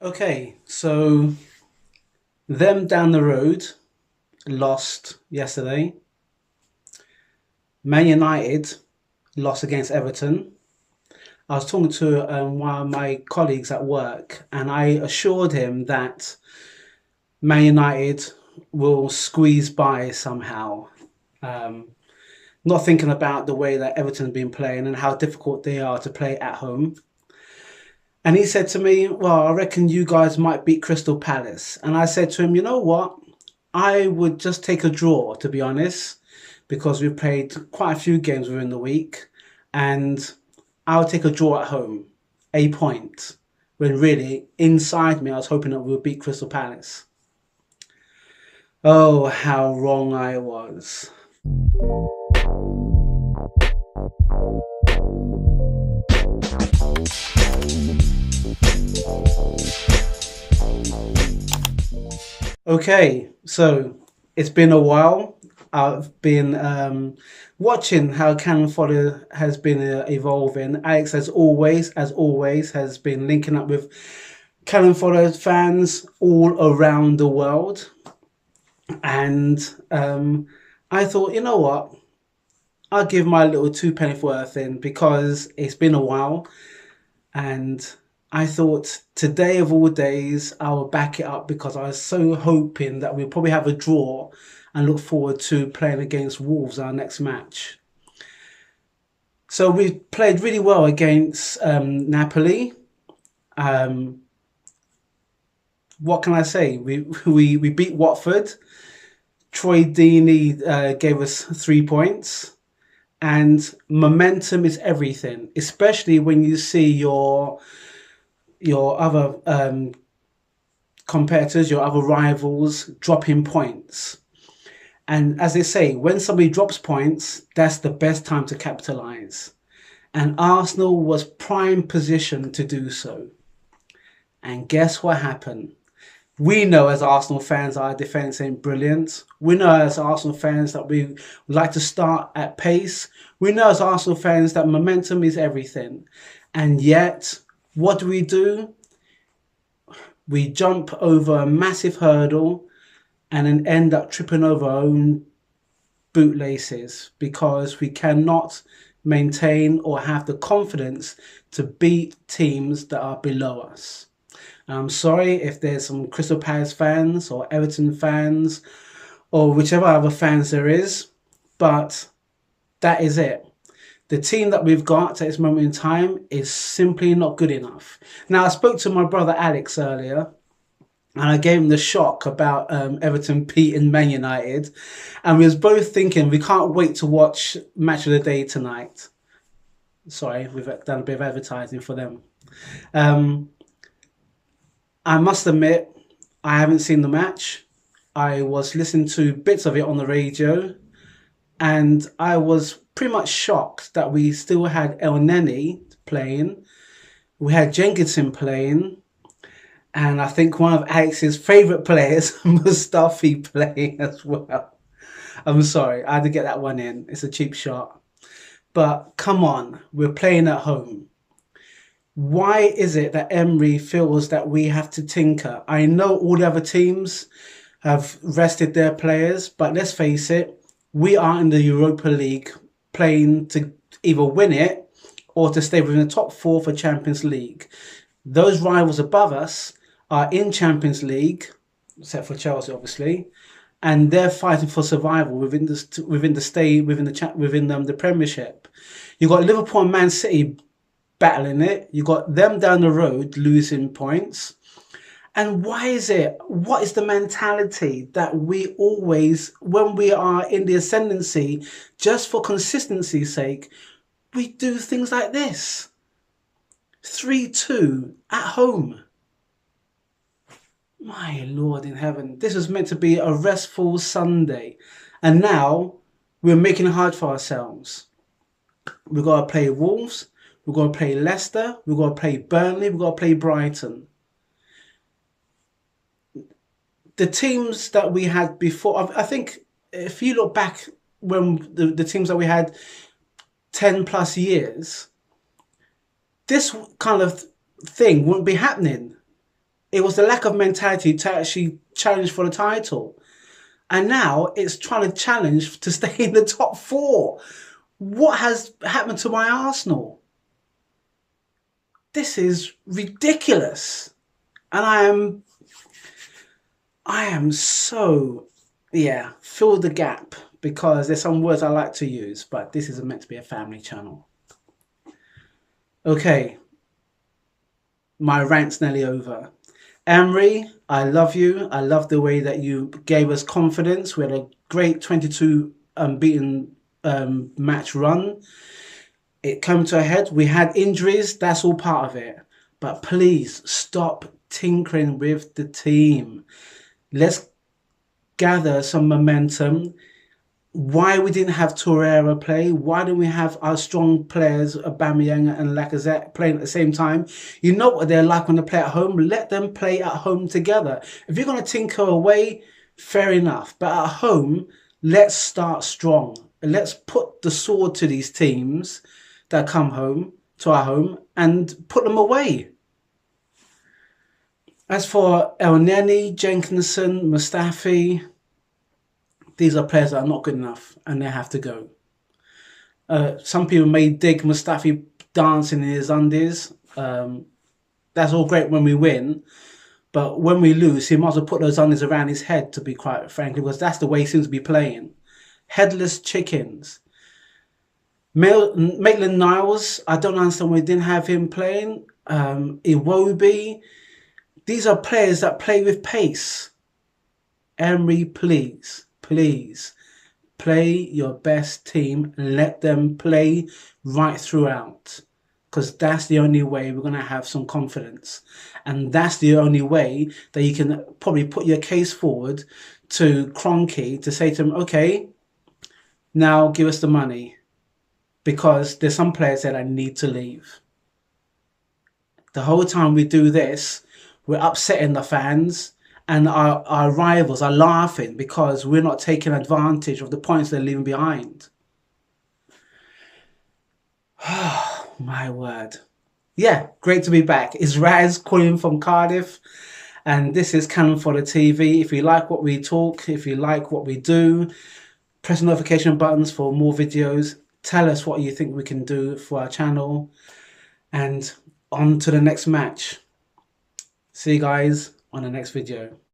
Okay, so them down the road lost yesterday. Man United lost against Everton. I was talking to one of my colleagues at work, and I assured him that Man United will squeeze by somehow. Um, Not thinking about the way that Everton have been playing and how difficult they are to play at home. And he said to me, "Well, I reckon you guys might beat Crystal Palace." And I said to him, "You know what? I would just take a draw, to be honest, because we've played quite a few games within the week, and I would take a draw at home, a point, when really inside me I was hoping that we would beat Crystal Palace." Oh, how wrong I was. Okay, so it's been a while. I've been watching how Canon Fodder has been evolving. Alex, as always, has been linking up with Canon Fodder fans all around the world. And I thought, you know what? I'll give my little two penny worth in because it's been a while. And I thought today of all days, I will back it up because I was so hoping that we'll probably have a draw and look forward to playing against Wolves our next match. So we played really well against Napoli. Um, what can I say? We beat Watford. Troy Deeney gave us 3 points. And momentum is everything, especially when you see your other competitors, your other rivals dropping points. And as they say, when somebody drops points, that's the best time to capitalize. And Arsenal was prime position to do so. And guess what happened? We know as Arsenal fans our defence ain't brilliant. We know as Arsenal fans that we like to start at pace. We know as Arsenal fans that momentum is everything. And yet, what do? We jump over a massive hurdle and then end up tripping over our own bootlaces because we cannot maintain or have the confidence to beat teams that are below us. I'm sorry if there's some Crystal Palace fans or Everton fans or whichever other fans there is, but that is it. The team that we've got at this moment in time is simply not good enough. Now, I spoke to my brother Alex earlier, and I gave him the shock about Everton beating Man United, and we was both thinking we can't wait to watch Match of the Day tonight. Sorry, we've done a bit of advertising for them. Um, I must admit, I haven't seen the match. I was listening to bits of it on the radio, and I was pretty much shocked that we still had ELNENY playing. We had Jenkinson playing, and I think one of Alex's favourite players, Mustafi, playing as well. I'm sorry, I had to get that one in. It's a cheap shot. But come on, we're playing at home. Why is it that Emery feels that we have to tinker? I know all the other teams have rested their players, but let's face it, we are in the Europa League playing to either win it or to stay within the top four for Champions League. Those rivals above us are in Champions League, except for Chelsea, obviously, and they're fighting for survival within the Premiership. You've got Liverpool and Man City battling it. You got them down the road losing points. And why is it? What is the mentality that we always, when we are in the ascendancy, just for consistency's sake, we do things like this? 3-2 at home. My Lord in heaven, this was meant to be a restful Sunday. And now we're making it hard for ourselves. We've got to play Wolves. We've got to play Leicester. We've got to play Burnley. We've got to play Brighton. The teams that we had before, I think if you look back when the teams that we had 10 plus years, this kind of thing wouldn't be happening. It was the lack of mentality to actually challenge for the title. And now it's trying to challenge to stay in the top 4. What has happened to my Arsenal? This is ridiculous. And I am so, yeah, fill the gap, because there's some words I like to use, but this is meant to be a family channel. Okay, my rant's nearly over. Emery, I love you. I love the way that you gave us confidence. We had a great 22 unbeaten match run. It came to a head. We had injuries. That's all part of it. But please stop tinkering with the team. Let's gather some momentum. Why we didn't have Torreira play? Why didn't we have our strong players, Aubameyang and Lacazette, playing at the same time? You know what they're like when they play at home. Let them play at home together. If you're going to tinker away, fair enough. But at home, let's start strong. Let's put the sword to these teams that come home, to our home, and put them away. As for ELNENY, Jenkinson, Mustafi, these are players that are not good enough and they have to go. Some people may dig Mustafi dancing in his undies. That's all great when we win. But when we lose, he might as well put those undies around his head, to be quite frankly, because that's the way he seems to be playing. Headless chickens. Maitland-Niles, I don't understand why we didn't have him playing. Iwobi. These are players that play with pace. Emery, please. Please play your best team and let them play right throughout, because that's the only way we're going to have some confidence, and that's the only way that you can probably put your case forward to Kroenke to say to him, okay, now give us the money, because there's some players that I need to leave. The whole time we do this, we're upsetting the fans. And our rivals are laughing because we're not taking advantage of the points they're leaving behind. Oh, my word. Yeah, great to be back. It's Raz calling from Cardiff. And this is Canon for the TV. If you like what we talk, if you like what we do, press the notification buttons for more videos. Tell us what you think we can do for our channel. And on to the next match. See you guys on the next video.